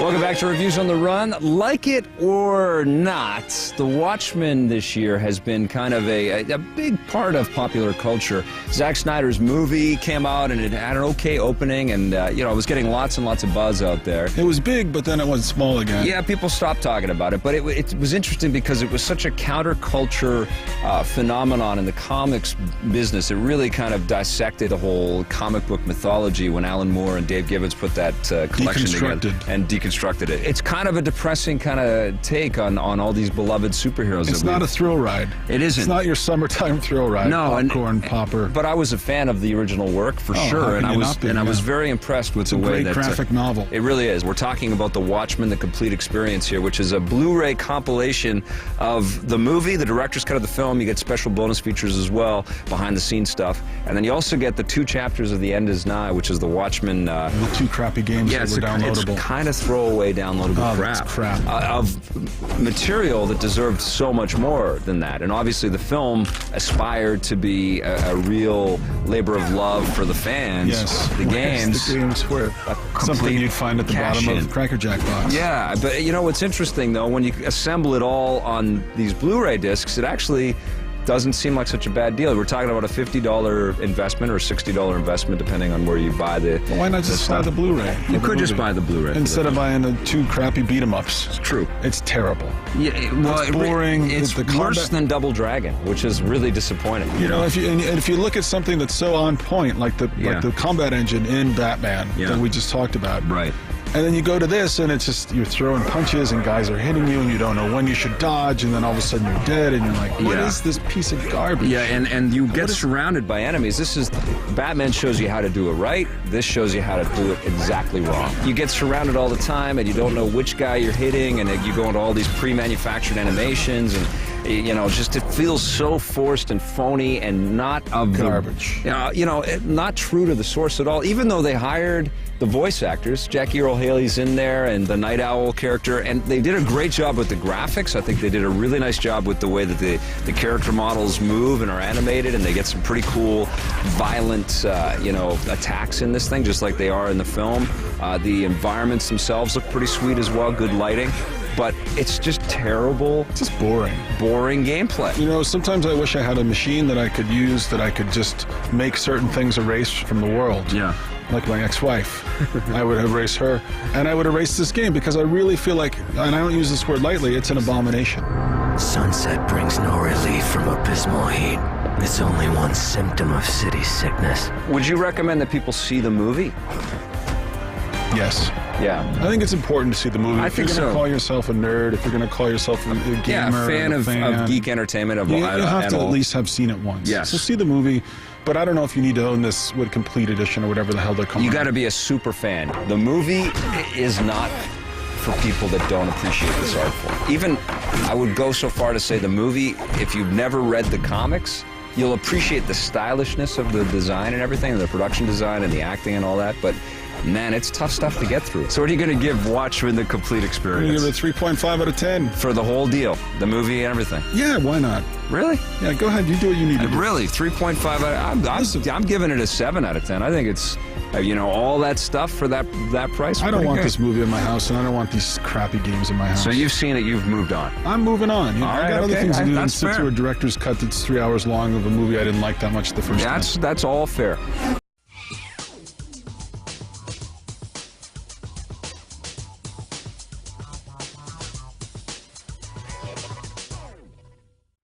Welcome back to Reviews on the Run. Like it or not, The Watchmen this year has been kind of a big part of popular culture. Zack Snyder's movie came out and it had an okay opening, and it was getting lots and lots of buzz out there. It was big, but then it went small again. Yeah, people stopped talking about it, but it was interesting because it was such a counterculture phenomenon in the comics business. It really kind of dissected the whole comic book mythology when Alan Moore and Dave Gibbons put that collection together and deconstructed it. It's kind of a depressing kind of take on all these beloved superheroes. It's not a thrill ride. It isn't. It's not your summertime thrill ride. No, popcorn popper. But I was a fan of the original work for sure, and I was very impressed with the way that it's a great graphic novel. It really is. We're talking about The Watchmen: The Complete Experience here, which is a Blu-ray compilation of the movie, the director's cut of the film. You get special bonus features as well, behind-the-scenes stuff, and then you also get the 2 chapters of The End Is Nigh, which is the Watchmen. The 2 crappy games that were downloadable. It's kind of throwaway downloadable crap of material that deserved so much more than that. And obviously the film aspired to be a real labor of love for the fans. Yes. The games were something you'd find at the bottom of the Cracker Jack box. Yeah, but what's interesting though, when you assemble it all on these Blu-ray discs, it actually doesn't seem like such a bad deal. We're talking about a $50 investment or $60 investment, depending on where you buy the. Well, why not just buy the Blu-ray? You could just buy the Blu-ray instead of buying the 2 crappy beat-em-ups. It's true. It's terrible. Yeah, it's boring. It's worse than Double Dragon, which is really disappointing. You know, if you look at something that's so on point, like the combat engine in Batman that we just talked about, right? And then you go to this, and it's just you're throwing punches, and guys are hitting you, and you don't know when you should dodge, and then all of a sudden you're dead, and you're like, what is this piece of garbage? Yeah, and you get surrounded by enemies. Batman shows you how to do it right. This shows you how to do it exactly wrong. You get surrounded all the time, and you don't know which guy you're hitting, and you go into all these pre-manufactured animations, and just it feels so forced and phony and not of garbage. Not true to the source at all. Even though they hired the voice actors, Jackie Earle Haley's in there, and the Night Owl character, and they did a great job with the graphics. I think they did a really nice job with the way that the character models move and are animated, and they get some pretty cool, violent, attacks in this thing, just like they are in the film. The environments themselves look pretty sweet as well. Good lighting. But it's just terrible. It's just boring. Boring gameplay. Sometimes I wish I had a machine that I could use that I could just make certain things erase from the world. Yeah. Like my ex-wife. I would erase her. And I would erase this game because I really feel like, and I don't use this word lightly, it's an abomination. Sunset brings no relief from abysmal heat. It's only one symptom of city sickness. Would you recommend that people see the movie? Yes. Yeah. I think it's important to see the movie. If you're going to call yourself a nerd, if you're going to call yourself a gamer, a fan of geek entertainment, you have to at least have seen it once. Yes. So see the movie, but I don't know if you need to own this with complete edition or whatever the hell they're calling it. You got to be a super fan. The movie is not for people that don't appreciate this art form. Even, I would go so far to say the movie, if you've never read the comics, you'll appreciate the stylishness of the design and everything, and the production design and the acting and all that, but man, it's tough stuff to get through. So what are you going to give Watchmen: The Complete Experience? I'm going to give it a 3.5 out of 10. For the whole deal? The movie and everything? Yeah, why not? Really? Yeah, go ahead. You do what you need to do. Really? 3.5 I'm giving it a 7 out of 10. I think it's, all that stuff for that price. I don't want this movie in my house, and I don't want these crappy games in my house. So you've seen it, you've moved on. I'm moving on. I got other things to do than sit fair. through a director's cut that's 3 hours long of a movie I didn't like that much the first time. That's all fair.